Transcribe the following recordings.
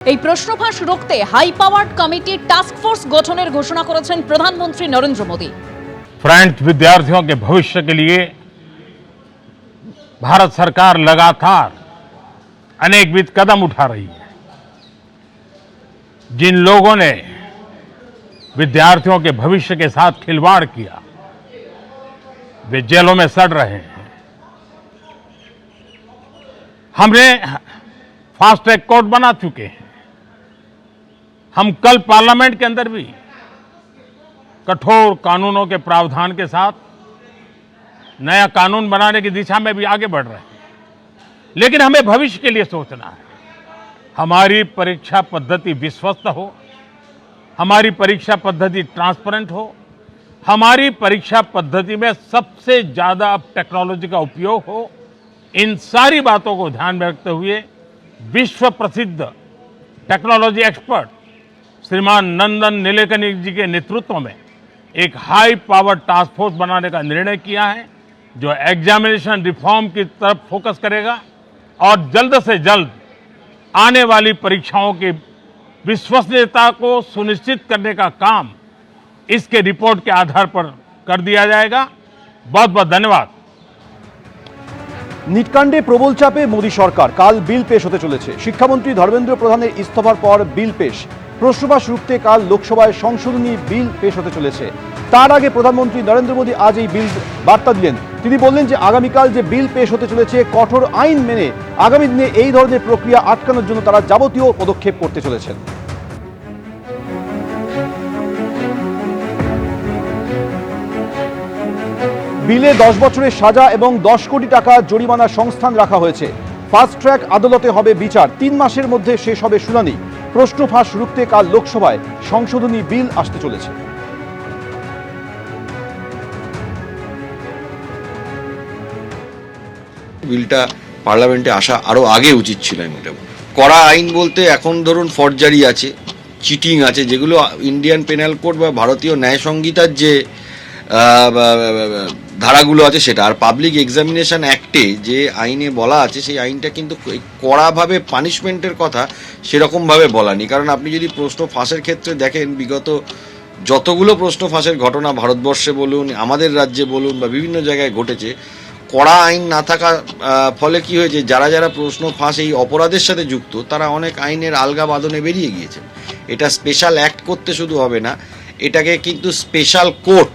এই প্রশ্নফাঁস রুখতে high powered committee task force গঠনের ঘোষণা করেছেন প্রধানমন্ত্রী নরেন্দ্র মোदी। फ्रेंच विद्यार्थियों के भविष्य के लिए भारत सरकार लगातार अनेकविध कदम उठा रही है। जिन लोगों ने विद्यार्थियों के भविष्य के साथ खिलवाड़ किया वे जेलों में सड़ रहे हैं। हमने फास्ट ट्रैक कोर्ट बना चुके हैं। हम कल पार्लियामेंट के अंदर भी कठोर कानूनों के प्रावधान के साथ नया कानून बनाने की दिशा में भी आगे बढ़ रहे हैं। लेकिन हमें भविष्य के लिए सोचना है। हमारी परीक्षा पद्धति विश्वस्त हो, हमारी परीक्षा पद्धति ट्रांसपेरेंट हो, हमारी परीक्षा पद्धति में सबसे ज्यादा अब टेक्नोलॉजी का उपयोग हो। इन सारी बातों को ध्यान में रखते हुए विश्व प्रसिद्ध टेक्नोलॉजी एक्सपर्ट श्रीमान नंदन नीलेकनी जी के नेतृत्व में एक हाई पावर टास्क फोर्स बनाने का निर्णय किया है, जो एग्जामिनेशन रिफॉर्म की तरफ फोकस करेगा और जल्द से जल्द आने वाली परीक्षाओं की विश्वसनीयता को सुनिश्चित करने का काम इसके रिपोर्ट के आधार पर कर दिया जाएगा। बहुत बहुत धन्यवाद। নিটকাণ্ডে প্রবল চাপে মোদী সরকার, কাল বিল পেশ হতে চলেছে। শিক্ষামন্ত্রী ধর্মেন্দ্র প্রধানের ইস্তফার পর বিল পেশ। প্রশ্নফাঁস রুখতে কাল লোকসভায় সংশোধনী বিল পেশ হতে চলেছে। তার আগে প্রধানমন্ত্রী নরেন্দ্র মোদী আজ এই বিল বার্তা দিলেন। তিনি বললেন যে আগামীকাল যে বিল পেশ হতে চলেছে কঠোর আইন মেনে আগামী দিনে এই ধরনের প্রক্রিয়া আটকানোর জন্য তারা যাবতীয় পদক্ষেপ করতে চলেছেন। বিলে 10 বছরের সাজা এবং 10 কোটি টাকা জরিমানার সংস্থান রাখা হয়েছে। ফাস্ট ট্র্যাক আদালতে হবে বিচার, 3 মাসের মধ্যে শেষ হবে শুনানি। প্রশ্ন ফাঁস রুখতে কাল লোকসভায় সংশোধনী বিল আসতে চলেছে। বিলটা পার্লামেন্টে আসা আরো আগে উচিত ছিল। কড়া আইন বলতে এখন ধরুন ফরজারি আছে, চিটিং আছে, যেগুলো ইন্ডিয়ান পেনাল কোড বা ভারতীয় ন্যায় সংহিতার যে ধারাগুলো আছে সেটা। আর পাবলিক এক্সামিনেশন অ্যাক্টে যে আইনে বলা আছে সেই আইনটা কিন্তু কড়াভাবে পানিশমেন্টের কথা সেরকমভাবে বলা নেই। কারণ আপনি যদি প্রশ্ন ফাঁসের ক্ষেত্রে দেখেন, বিগত যতগুলো প্রশ্ন ফাঁসের ঘটনা ভারতবর্ষে বলুন, আমাদের রাজ্যে বলুন বা বিভিন্ন জায়গায় ঘটেছে, কড়া আইন না থাকার ফলে কি হয়েছে, যারা যারা প্রশ্ন ফাঁস এই অপরাধের সাথে যুক্ত তারা অনেক আইনের আলগা বাঁধনে বেরিয়ে গিয়েছেন। এটা স্পেশাল অ্যাক্ট করতে শুধু হবে না, এটাকে কিন্তু স্পেশাল কোর্ট,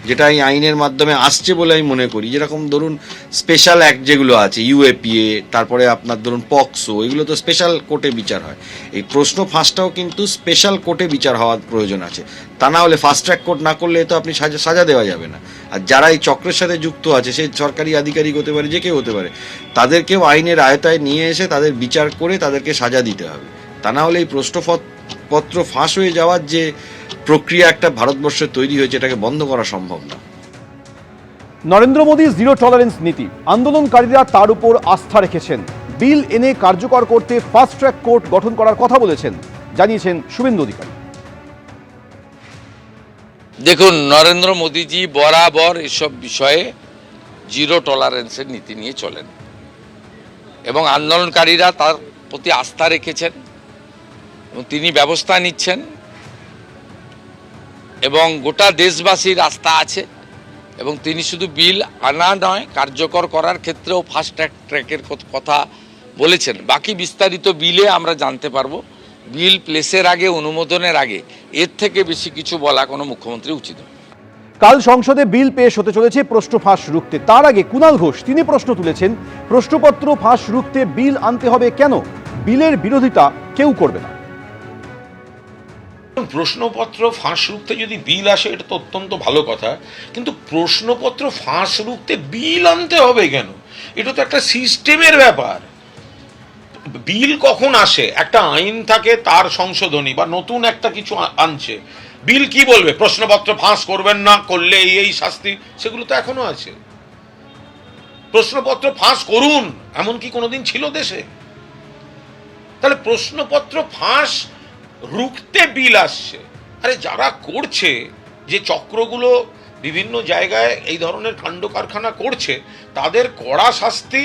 যেটা এই আইনের মাধ্যমে আসছে বলে আমি মনে করি। যেরকম ধরুন স্পেশাল অ্যাক্ট যেগুলো আছে, ইউএপিএ, তারপরে আপনার ধরুন পক্সো, এগুলো তো স্পেশাল কোর্টে বিচার হয়। এই প্রশ্ন ফাঁসটাও কিন্তু স্পেশাল কোর্টে বিচার হওয়ার প্রয়োজন আছে। তা না হলে ফাস্ট ট্র্যাক কোর্ট না করলে তো আপনি সাজা দেওয়া যাবে না। আর যারা এই চক্রের সাথে যুক্ত আছে, সে সরকারি আধিকারিক হতে পারে, যে কেউ হতে পারে, তাদেরকেও আইনের আয়তায় নিয়ে এসে তাদের বিচার করে তাদেরকে সাজা দিতে হবে। তা না হলে এই প্রশ্নপত্র ফাঁস হয়ে যাওয়ার যে প্রক্রিয়া একটা ভারতবর্ষে তৈরি হয়েছে, এটাকে বন্ধ করা সম্ভব না। নরেন্দ্র মোদী জিরো টলারেন্স নীতি, আন্দোলনকারীরা তার উপর আস্থা রেখেছেন। বিল এনে কার্যকর করতে ফাস্ট ট্র্যাক কোর্ট গঠন করার কথা বলেছেন, জানিয়েছেন শুভেন্দু অধিকারী। দেখুন, নরেন্দ্র মোদীজি বরাবর এসব বিষয়ে জিরো টলারেন্সের নীতি নিয়ে চলেন এবং আন্দোলনকারীরা তার প্রতি আস্থা রেখেছেন এবং তিনি ব্যবস্থা নিচ্ছেন এবং গোটা দেশবাসীর আস্থা আছে এবং তিনি শুধু বিল আনা নয়, কার্যকর করার ক্ষেত্রেও ফাস্ট ট্র্যাকের কথা বলেছেন। বাকি বিস্তারিত বিলে আমরা জানতে পারবো। বিল প্লেসের আগে, অনুমোদনের আগে এর থেকে বেশি কিছু বলা কোনো মুখ্যমন্ত্রী উচিত নয়। কাল সংসদে বিল পেশ হতে চলেছে প্রশ্ন ফাঁস রুখতে। তার আগে কুণাল ঘোষ তিনি প্রশ্ন তুলেছেন, প্রশ্নপত্র ফাঁস রুখতে বিল আনতে হবে কেন? বিলের বিরোধিতা কেউ করবে না। প্রশ্নপত্র ফাঁস রুখতে যদি বিল আসে এটা তো অত্যন্ত ভালো কথা, কিন্তু প্রশ্নপত্র ফাঁস রুখতে বিল আনতে হবে কেন? এটা তো একটা সিস্টেমের ব্যাপার। বিল কখন আসে? একটা আইন থাকে, তার সংশোধনী বা নতুন একটা কিছু আনছে, বিল কি বলবে? প্রশ্নপত্র ফাঁস করবেন না, করলে এই শাস্তি, সেগুলো তো এখনো আছে। প্রশ্নপত্র ফাঁস করুন এমন কি কোনোদিন ছিল দেশে? তাহলে প্রশ্নপত্র ফাঁস রুখতে বিল আসছে। আরে যারা করছে, যে চক্রগুলো বিভিন্ন জায়গায় এই ধরনের কাণ্ড কারখানা করছে, তাদের কড়া শাস্তি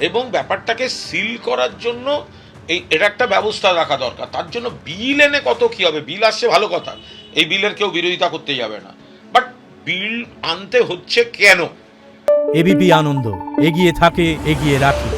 এবং ব্যাপারটাকে সিল করার জন্য এটা একটা ব্যবস্থা রাখা দরকার। তার জন্য বিল এনে কত কি হবে, বিল আসছে ভালো কথা, এই বিলের কেউ বিরোধিতা করতে যাবে না, বাট বিল আনতে হচ্ছে কেন? এবিপি আনন্দ, এগিয়ে থাকে, এগিয়ে রাখে।